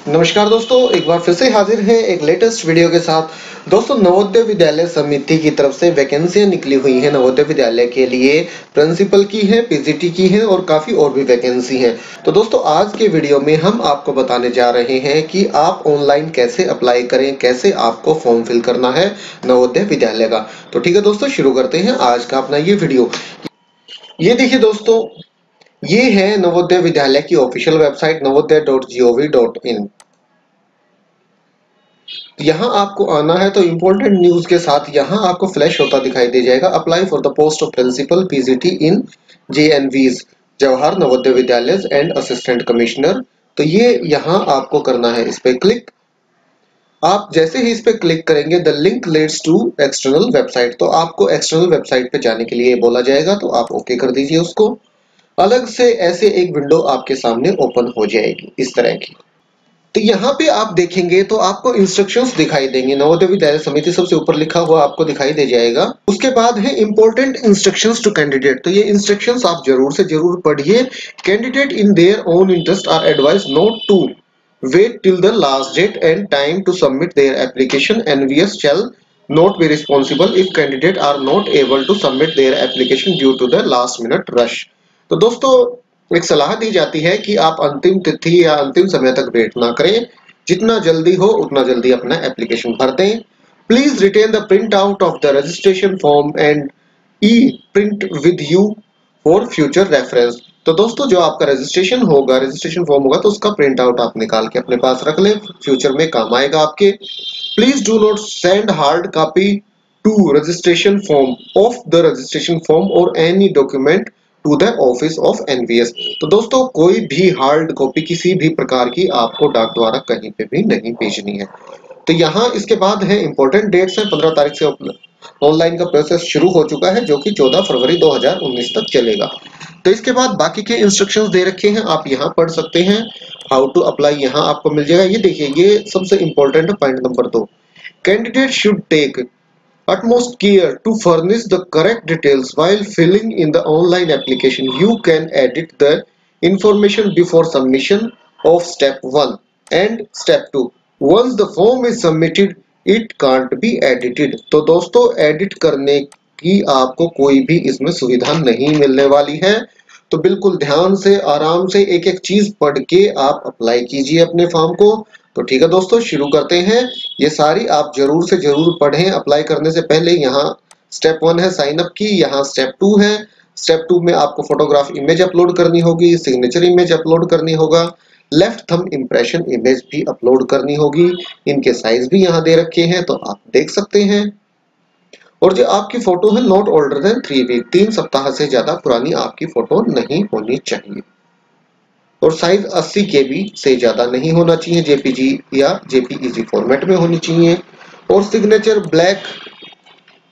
नमस्कार दोस्तों, एक बार फिर से हाजिर हैं एक लेटेस्ट वीडियो के साथ। दोस्तों, नवोदय विद्यालय समिति की तरफ से वैकेंसियां निकली हुई हैं नवोदय विद्यालय के लिए। प्रिंसिपल की है, पीजीटी की है और काफी और भी वैकेंसी हैं। तो दोस्तों, आज के वीडियो में हम आपको बताने जा रहे हैं कि आप ऑनलाइन कैसे अप्लाई करें, कैसे आपको फॉर्म फिल करना है नवोदय विद्यालय का। तो ठीक है दोस्तों, शुरू करते हैं आज का अपना ये वीडियो। ये देखिए दोस्तों, ये है नवोदय विद्यालय की ऑफिशियल वेबसाइट navodaya.gov.in। यहाँ आपको आना है तो इम्पोर्टेंट न्यूज के साथ यहाँ आपको फ्लैश होता दिखाई दे जाएगा, apply for the post of principal PGT in JNVs, Jawahar Navodaya Vidyalaya and assistant commissioner. तो ये यहाँ आपको करना है, इस पे क्लिक। आप जैसे ही इस पे क्लिक करेंगे the link leads to external website, तो आपको एक्सटर्नल वेबसाइट पे जाने के लिए बोला जाएगा, तो आप ओके कर दीजिए उसको। अलग से ऐसे एक विंडो आपके सामने ओपन हो जाएगी इस तरह की। तो यहाँ पे आप देखेंगे तो आपको इंस्ट्रक्शंस दिखाई देंगे, नवोदय विद्यालय समिति सबसे ऊपर लिखा हुआ आपको दिखाई दे जाएगा। उसके बाद है इंपॉर्टेंट इंस्ट्रक्शंस टू कैंडिडेट, तो ये इंस्ट्रक्शंस आप जरूर से जरूर पढ़िए। Candidate in their own interest are advise not to wait till the last date and time to submit their application. NVS shall not be responsible if candidate are not able to submit their application due to the last minute rush। तो दोस्तों, एक सलाह दी जाती है कि आप अंतिम तिथि या अंतिम समय तक वेट ना करें, जितना जल्दी हो उतना जल्दी अपना एप्लीकेशन भर दें। Please retain the print out of the registration form and e print with you for future reference. तो दोस्तों, जो आपका रजिस्ट्रेशन फॉर्म होगा तो उसका प्रिंट आउट आप निकाल के अपने पास रख लें, फ्यूचर में काम आएगा आपके। Please do not send hard copy to registration form of the registration form or any document to the office of NVS। तो दोस्तों, कोई भी हार्ड कॉपी किसी भी प्रकार की आपको डाक द्वारा कहीं पे भी नहीं भेजनी है। तो यहाँ इसके बाद है इंपॉर्टेंट डेट्स है, 15 तारीख से ऑनलाइन का प्रोसेस शुरू हो चुका है, जो कि 14 फरवरी 2019 तक चलेगा। तो इसके बाद बाकी के इंस्ट्रक्शंस दे रखे हैं, आप यहाँ पढ़ सकते हैं। हाउ टू अप्लाई यहाँ आपको मिल जाएगा। ये देखिए, ये सबसे इंपॉर्टेंट है point number 2। Candidate should take utmost care to furnish the correct details while filling in the online application. You can edit the information before submission of step 1 and step 2. Once the form is submitted, it can't be edited। तो दोस्तों, edit करने की आपको कोई भी इसमें सुविधा नहीं मिलने वाली है। तो बिल्कुल ध्यान से आराम से एक एक चीज पढ़ के आप अप्लाई कीजिए अपने फॉर्म को। तो ठीक है दोस्तों, शुरू करते हैं। ये सारी आप जरूर से जरूर पढ़ें अप्लाई करने से पहले। यहाँ स्टेप 1 है साइन अप की, यहाँ स्टेप 2 है। स्टेप 2 में आपको फोटोग्राफ इमेज अपलोड करनी होगी, सिग्नेचर इमेज अपलोड करनी होगा, लेफ्ट थंब इम्प्रेशन इमेज भी अपलोड करनी होगी। इनके साइज भी यहाँ दे रखे हैं, तो आप देख सकते हैं। और जो आपकी फोटो है नॉट ओल्डर देन 3 वीक, 3 सप्ताह से ज्यादा पुरानी आपकी फोटो नहीं होनी चाहिए। और साइज 80 केबी से ज्यादा नहीं होना चाहिए, जेपीजी या जेपीईजी फॉर्मेट में होनी चाहिए। और सिग्नेचर ब्लैक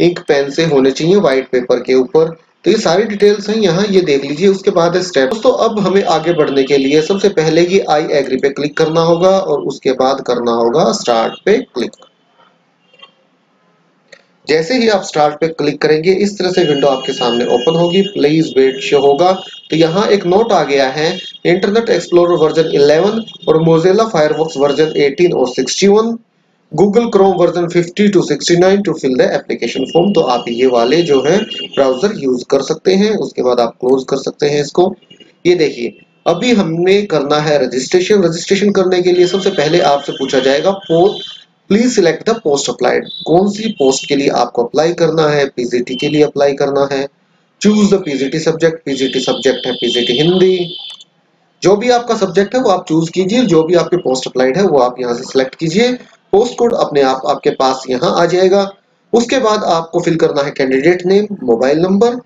इंक पेन से होने चाहिए व्हाइट पेपर के ऊपर। तो ये सारी डिटेल्स हैं यहाँ, ये देख लीजिए। उसके बाद है स्टेप। दोस्तों, अब हमें आगे बढ़ने के लिए सबसे पहले ही आई एग्री पे क्लिक करना होगा और उसके बाद करना होगा स्टार्ट पे क्लिक। जैसे ही आप स्टार्ट पे क्लिक करेंगे इस तरह से विंडो आपके सामने ओपन होगी, प्लीज वेट शो होगा। तो यहाँ एक नोट आ गया है, इंटरनेट एक्सप्लोरर वर्जन 11 और मोजिला फायरफॉक्स वर्जन 18 और 61, Google Chrome version 50 to 69 to fill the application form. तो आप ये वाले जो है ब्राउजर यूज कर सकते हैं। उसके बाद आप क्लोज कर सकते हैं इसको। ये देखिए, अभी हमें करना है रजिस्ट्रेशन। रजिस्ट्रेशन करने के लिए सबसे पहले आपसे पूछा जाएगा please select the post applied, कौन सी पोस्ट के लिए आपको अप्लाई करना है। पीजीटी के लिए अप्लाई करना है। Choose the PGT subject, PGT subject है पीजीटी हिंदी। जो भी आपका सब्जेक्ट है वो आप चूज कीजिए, जो भी आपके पोस्ट अप्लाइड है वो आप यहाँ से सिलेक्ट कीजिए। पोस्ट कोड अपने आप आपके पास यहाँ आ जाएगा। उसके बाद आपको फिल करना है candidate name, mobile number,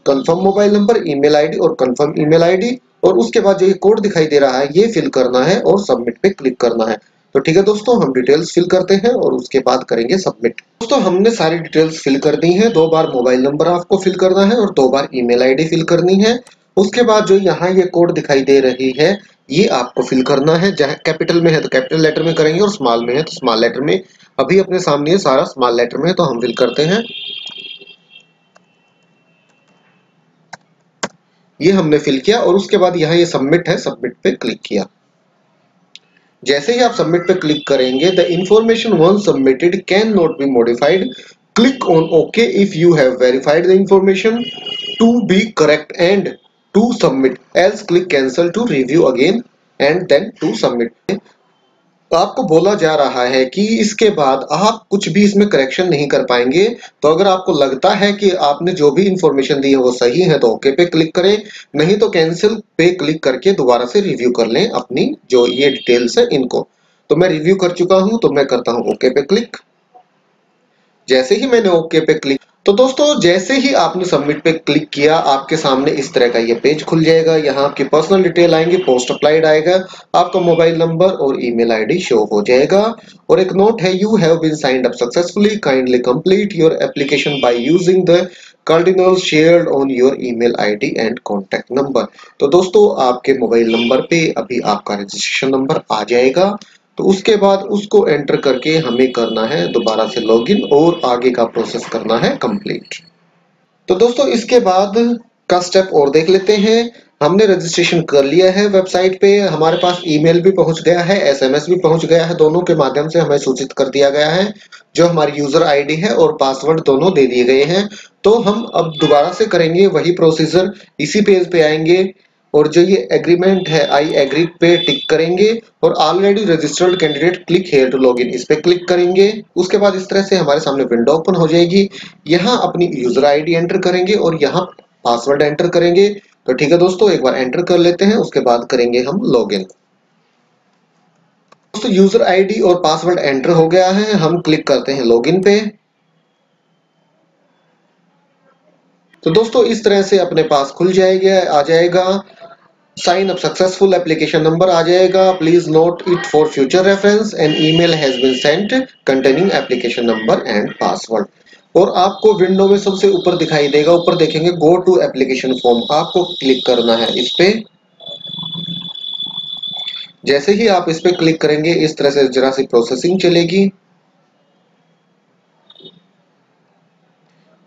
confirm mobile number, email ID और कंफर्म ईमेल आईडी। और उसके बाद जो ये कोड दिखाई दे रहा है ये फिल करना है और सबमिट पे क्लिक करना है। तो ठीक है दोस्तों, हम डिटेल्स फिल करते हैं और उसके बाद करेंगे सबमिट। दोस्तों, हमने सारी डिटेल्स फिल कर दी हैं। 2 बार मोबाइल नंबर आपको फिल करना है और 2 बार ईमेल आईडी फिल करनी है। उसके बाद जो यहाँ ये कोड दिखाई दे रही है ये आपको फिल करना है। जहाँ कैपिटल में है तो कैपिटल लेटर में करेंगे और स्मॉल में है तो स्मॉल लेटर में। अभी अपने सामने सारा स्मॉल लेटर में है तो हम फिल करते हैं। ये हमने फिल किया और उसके बाद यहाँ ये सबमिट है, सबमिट पे क्लिक किया। जैसे ही आप सबमिट पे क्लिक करेंगे, the information once submitted can not be modified, click on okay if you have verified the information to be correct and to submit, else click cancel to review again and then to submit. तो आपको बोला जा रहा है कि इसके बाद आप कुछ भी इसमें करेक्शन नहीं कर पाएंगे। तो अगर आपको लगता है कि आपने जो भी इंफॉर्मेशन दी है वो सही है तो ओके पे क्लिक करें, नहीं तो कैंसिल पे क्लिक करके दोबारा से रिव्यू कर लें अपनी जो ये डिटेल्स है इनको। तो मैं रिव्यू कर चुका हूं, तो मैं करता हूं ओके पे क्लिक। जैसे ही मैंने ओके पे क्लिक, तो दोस्तों जैसे ही आपने सबमिट पे क्लिक किया, आपके सामने इस तरह का ये पेज खुल जाएगा। यहाँ आपकी पर्सनल डिटेल आएंगे, पोस्ट अप्लाइड आएगा, आपका मोबाइल नंबर और ईमेल आईडी शो हो जाएगा। और एक नोट है, you have been signed up successfully, kindly complete your application by using the cardinals shared on your email ID and contact number. तो दोस्तों आपके मोबाइल नंबर पे अभी आपका रजिस्ट्रेशन नंबर आ जाएगा। तो उसके बाद उसको एंटर करके हमें करना है दोबारा से लॉगिन और आगे का प्रोसेस करना है कंप्लीट। तो दोस्तों इसके बाद का स्टेप और देख लेते हैं। हमने रजिस्ट्रेशन कर लिया है वेबसाइट पे, हमारे पास ईमेल भी पहुंच गया है, एसएमएस भी पहुंच गया है, दोनों के माध्यम से हमें सूचित कर दिया गया है। जो हमारी यूजर आईडी है और पासवर्ड दोनों दे दिए गए हैं। तो हम अब दोबारा से करेंगे वही प्रोसीजर, इसी पेज पे आएंगे और जो ये एग्रीमेंट है आई एग्री पे टिक करेंगे और already registered candidate click here to login, इस पे क्लिक करेंगे। उसके बाद इस तरह से हमारे सामने विंडो ओपन हो जाएगी। यहाँ अपनी यूजर आईडी एंटर करेंगे और यहाँ पासवर्ड एंटर करेंगे। तो ठीक है दोस्तों, एक बार एंटर कर लेते हैं, उसके बाद करेंगे हम लॉगिन। दोस्तों यूजर आईडी और पासवर्ड एंटर हो गया है, हम क्लिक करते हैं लॉगिन पे। तो दोस्तों इस तरह से अपने पास खुल जाएगा, आ जाएगा sign up successful, application number आ जाएगा, please note it for future reference, an email has been sent containing application number and password. और आपको विंडो में सबसे ऊपर दिखाई देगा, ऊपर देखेंगे गो टू एप्लीकेशन फॉर्म, आपको क्लिक करना है इस पे। जैसे ही आप इस पे क्लिक करेंगे इस तरह से जरा सी प्रोसेसिंग चलेगी।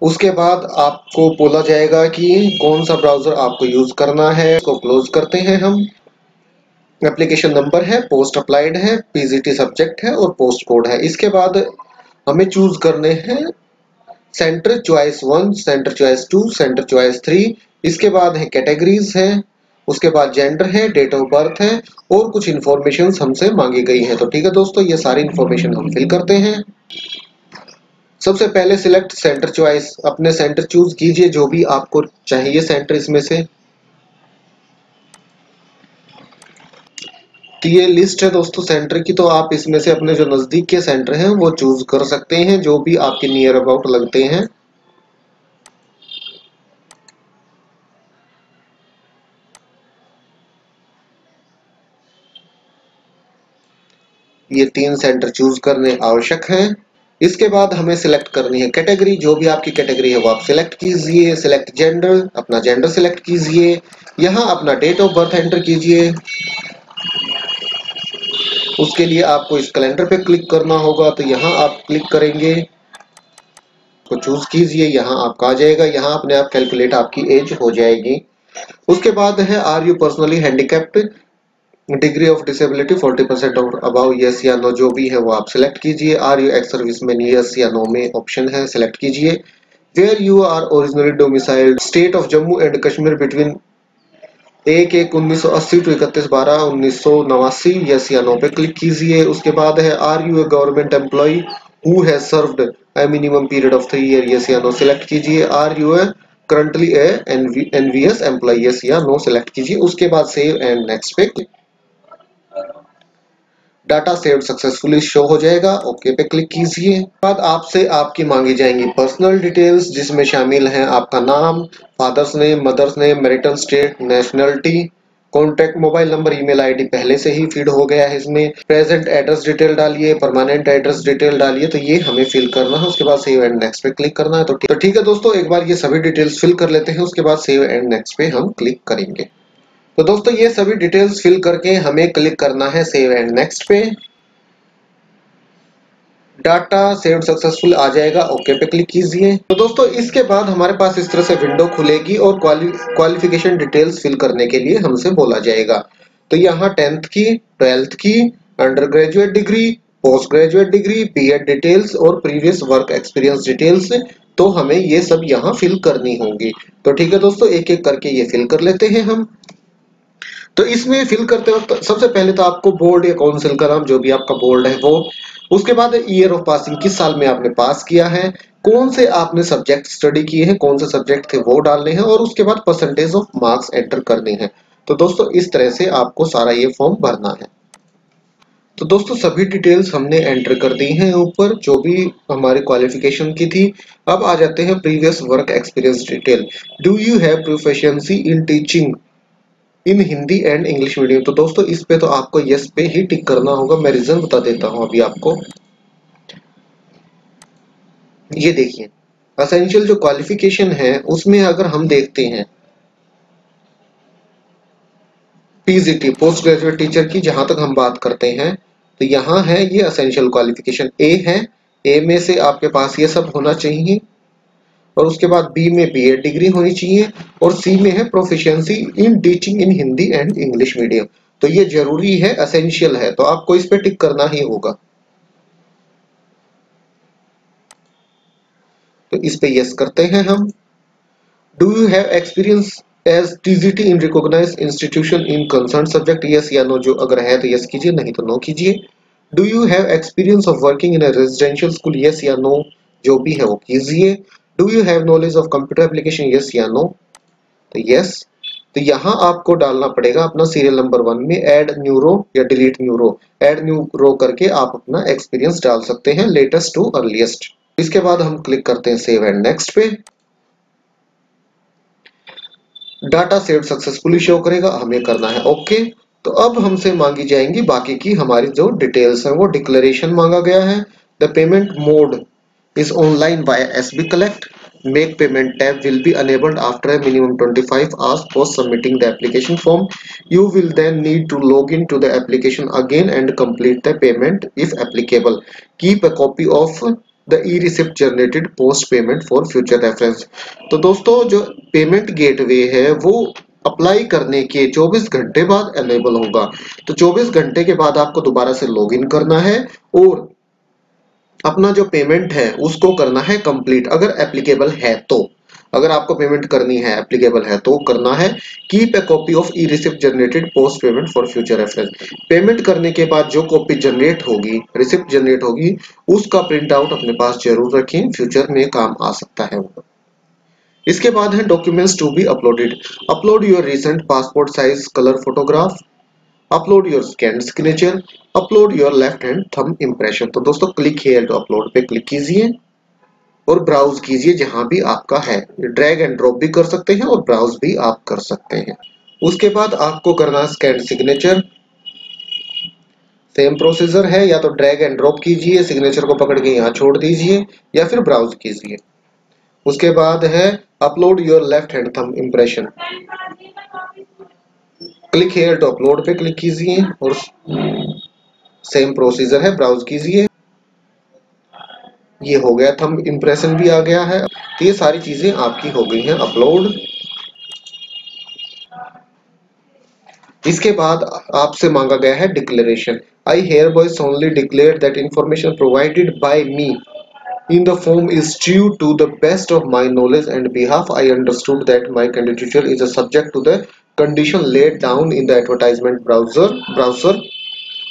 उसके बाद आपको बोला जाएगा कि कौन सा ब्राउजर आपको यूज करना है, इसको क्लोज करते हैं हम। एप्लीकेशन नंबर है, पोस्ट अप्लाइड है, पीजीटी सब्जेक्ट है और पोस्ट कोड है। इसके बाद हमें चूज करने हैं centre choice 1, centre choice 2, centre choice 3। इसके बाद है कैटेगरीज है, उसके बाद जेंडर है, डेट ऑफ बर्थ है और कुछ इंफॉर्मेशन हमसे मांगी गई है। तो ठीक है दोस्तों, ये सारी इंफॉर्मेशन हम फिल करते हैं। सबसे पहले सिलेक्ट सेंटर चॉइस, अपने सेंटर चूज कीजिए जो भी आपको चाहिए सेंटर इसमें से। तो ये लिस्ट है दोस्तों सेंटर की, तो आप इसमें से अपने जो नजदीक के सेंटर हैं वो चूज कर सकते हैं, जो भी आपके नियर अबाउट लगते हैं। ये 3 सेंटर चूज करने आवश्यक हैं। इसके बाद हमें सिलेक्ट करनी है कैटेगरी, जो भी आपकी कैटेगरी है वो आप सिलेक्ट कीजिए। सिलेक्ट जेंडर, अपना जेंडर सिलेक्ट कीजिए। यहाँ अपना डेट ऑफ बर्थ एंटर कीजिए। उसके लिए आपको इस कैलेंडर पे क्लिक करना होगा, तो यहाँ आप क्लिक करेंगे, तो चूज कीजिए, यहाँ आपका आ जाएगा। यहाँ अपने आप कैलकुलेट आपकी एज हो जाएगी। उसके बाद है are you personally handicapped, degree of disability 40% और अबाउ, यस या नो जो भी है वो आप सिलेक्ट कीजिए। Are you ex serviceman, yes या नो में ऑप्शन है, सिलेक्ट कीजिए। Where you are originally domiciled, state of Jammu and Kashmir between 1/1/1980 to 31/12/1989, yes या नो पे क्लिक कीजिए। उसके बाद है are you a government employee who has served a minimum period of 3 year, yes या नो सिलेक्ट कीजिए। Are you a currently a NVS employee, yes या no select कीजिए। उसके बाद सेव एंड नेक्स्ट पे click, data save successfully show हो जाएगा, okay पे क्लिक कीजिए। बाद आपसे आपकी मांगी जाएंगी पर्सनल डिटेल्स, जिसमें शामिल हैं आपका नाम, father's name, mother's name, marital state, nationality, contact mobile number, email ID पहले से ही फीड हो गया है इसमें। प्रेजेंट एड्रेस डिटेल डालिए, परमानेंट एड्रेस डिटेल डालिए, तो ये हमें फिल करना है। उसके बाद सेव एंड नेक्स्ट पे क्लिक करना है। तो ठीक है दोस्तों, एक बार ये सभी डिटेल्स फिल कर लेते हैं, उसके बाद सेव एंड नेक्स्ट पे हम क्लिक करेंगे। तो दोस्तों ये सभी डिटेल्स फिल करके हमें क्लिक करना है सेव एंड नेक्स्ट पे। डाटा सेव्ड सक्सेसफुल आ जाएगा, ओके पे क्लिक कीजिए। तो दोस्तों इसके बाद हमारे पास इस तरह से विंडो खुलेगी और क्वालिफिकेशन डिटेल्स फिल करने के लिए हमसे बोला जाएगा। तो यहाँ 10th की, 12th की, under graduate degree, post graduate degree, BEd details और प्रीवियस वर्क एक्सपीरियंस डिटेल्स, तो हमें ये सब यहाँ फिल करनी होंगी। तो ठीक है दोस्तों, एक एक करके ये फिल कर लेते हैं हम। तो इसमें फिल करते वक्त सबसे पहले तो आपको बोर्ड या काउंसिल का नाम, जो भी आपका बोर्ड है वो, उसके बाद ईयर ऑफ पासिंग, किस साल में आपने पास किया है, कौन से आपने सब्जेक्ट स्टडी किए हैं, कौन से सब्जेक्ट थे वो डालने हैं, और उसके बाद परसेंटेज ऑफ मार्क्स एंटर करने हैं। तो दोस्तों इस तरह से आपको सारा ये फॉर्म भरना है। तो दोस्तों सभी डिटेल्स हमने एंटर कर दी हैं ऊपर, जो भी हमारी क्वालिफिकेशन की थी। अब आ जाते हैं previous work experience detail. Do you have proficiency in teaching in Hindi and English medium? तो दोस्तों इस पे तो आपको यस पे ही टिक करना होगा। मैं रीजन बता देता हूं अभी आपको। ये देखिए, असेंशियल जो क्वालिफिकेशन है उसमें अगर हम देखते हैं पीजीटी, पोस्ट ग्रेजुएट टीचर की जहां तक हम बात करते हैं, तो यहाँ है ये असेंशियल क्वालिफिकेशन ए है। ए में से आपके पास ये सब होना चाहिए, और उसके बाद बी में बीएड डिग्री होनी चाहिए, और सी में है proficiency in teaching in Hindi and English medium. तो ये जरूरी है, असेंशियल है, तो आपको इस पे टिक करना ही होगा। तो इस पे यस करते हैं हम। Do you have experience as TGT in recognised institution in concern subject? Yes या नो, जो अगर है तो यस कीजिए, नहीं तो नो कीजिए। Do you have experience of working in a residential school? Yes या नो, जो भी है वो कीजिए। Do you have knowledge of computer application? Yes या नो, तो यस। तो यहाँ आपको डालना पड़ेगा अपना सीरियल नंबर 1 में ऐड न्यू रो या delete new row. Add new row करके आप अपना एक्सपीरियंस डाल सकते हैं, लेटेस्ट टू अर्लीस्ट। इसके बाद हम क्लिक करते हैं सेव एंड नेक्स्ट पे। डाटा सेव सक्सेसफुली शो करेगा, हमें करना है ओके। तो अब हमसे मांगी जाएंगी बाकी की हमारी जो डिटेल्स है, वो डिक्लेरेशन मांगा गया है। The payment mode is online via SB Collect. Make payment tab will be enabled after a minimum 25 hours post submitting the application form. You will then need to log into the application again and complete the payment if applicable. Keep a copy of the e-receipt generated post payment for future reference. तो दोस्तों जो payment gateway है वो apply करने के 24 घंटे बाद enable होगा। तो 24 घंटे के बाद आपको दोबारा से लॉगिन करना है और अपना जो पेमेंट है उसको करना है कंप्लीट, अगर एप्लीकेबल है तो। अगर आपको पेमेंट करनी है, एप्लीकेबल है तो करना है। Keep a copy of E receipt generated post payment for future reference. Payment करने के बाद जो कॉपी जनरेट होगी, रिसिप्ट जनरेट होगी, उसका प्रिंट आउट अपने पास जरूर रखें, फ्यूचर में काम आ सकता है वो। इसके बाद है documents to be uploaded. Upload your recent passport size colour photograph, upload your scan signature, upload your left hand thumb impression. तो दोस्तों क्लिक हियर टू अपलोड पे क्लिक कीजिए और ब्राउज कीजिए जहां भी आपका है। ड्रैग एंड ड्रॉप भी कर सकते हैं और ब्राउज भी आप कर सकते हैं। उसके बाद आपको करना है स्कैन सिग्नेचर। सेम प्रोसीजर है, या तो ड्रैग एंड ड्रॉप कीजिए, सिग्नेचर को पकड़ के यहाँ छोड़ दीजिए, या फिर ब्राउज कीजिए। उसके बाद है upload your left hand thumb impression. Click here to upload पे क्लिक कीजिए और सेम प्रोसीजर है, ब्राउज कीजिए। ये हो गया, थंब इम्प्रेशन भी आ गया है। तो ये सारी चीजें आपकी हो गई हैं अपलोड। इसके बाद आपसे मांगा गया है declaration. I hereby solemnly declare that information provided by me in the form is true to the best of my knowledge and belief. I understood that my candidature is subject to the condition laid down in the advertisement browser.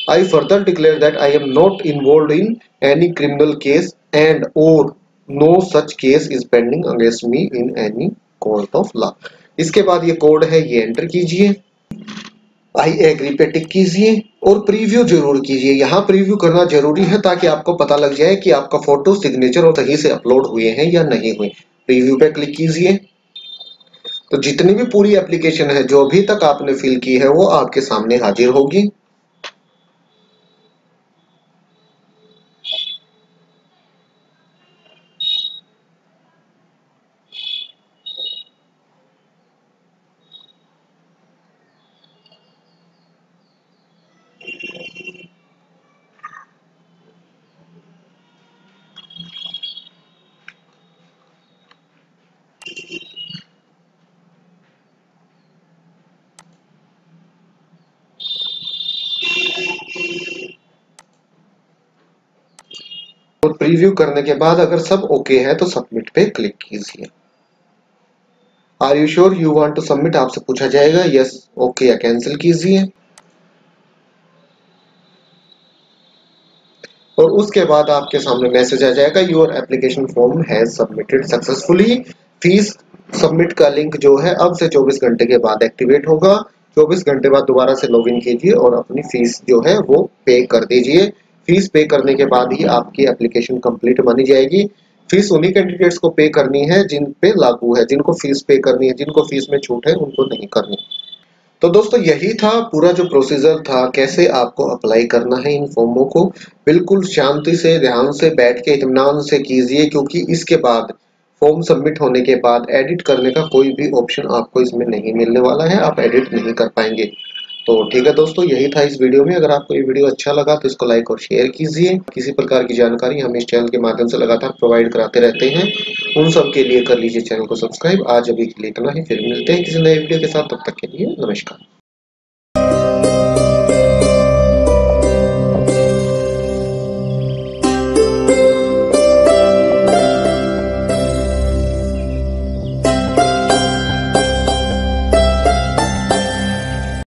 I further declare that I am not involved in any criminal case and or no such case is pending against me in any court of law. इसके बाद ये code है, ये enter कीजिए। I agree पे टिक कीजिए और preview जरूर कीजिए। यहाँ प्रीव्यू करना जरूरी है ताकि आपको पता लग जाए कि आपका फोटो, सिग्नेचर और सही से अपलोड हुए हैं या नहीं हुए। प्रीव्यू पे क्लिक कीजिए। तो जितनी भी पूरी एप्लीकेशन है जो अभी तक आपने फिल की है वो आपके सामने हाजिर होगी। प्रीव्यू करने के बाद अगर सब ओके है तो सबमिट पे क्लिक कीजिए। Are you sure you want to submit आपसे पूछा जाएगा, यस ओके या कैंसिल कीजिए। और उसके बाद आपके सामने मैसेज आ जाएगा your application form has submitted successfully. Fees submit का लिंक जो है अब से 24 घंटे के बाद एक्टिवेट होगा। 24 घंटे बाद दोबारा से लॉगिन कीजिए और अपनी फीस जो है वो पे कर दीजिए। फीस पे करने के बाद ही आपकी एप्लीकेशन कंप्लीट मानी जाएगी। फीस उन्हीं कैंडिडेट्स को पे करनी है जिन पे लागू है, जिनको फीस पे करनी है, जिनको फीस में छूट है उनको नहीं करनी। तो दोस्तों यही था पूरा जो प्रोसीजर था, कैसे आपको अप्लाई करना है इन फॉर्मों को। बिल्कुल शांति से ध्यान से बैठ के इत्मीनान से कीजिए, क्योंकि इसके बाद फॉर्म सबमिट होने के बाद एडिट करने का कोई भी ऑप्शन आपको इसमें नहीं मिलने वाला है, आप एडिट नहीं कर पाएंगे। तो ठीक है दोस्तों, यही था इस वीडियो में। अगर आपको ये वीडियो अच्छा लगा तो इसको लाइक और शेयर कीजिए। किसी प्रकार की जानकारी हम इस चैनल के माध्यम से लगातार प्रोवाइड कराते रहते हैं, उन सब के लिए कर लीजिए चैनल को सब्सक्राइब। आज अभी के लिए इतना ही, फिर मिलते हैं किसी नए वीडियो के साथ, तब तक के लिए नमस्कार।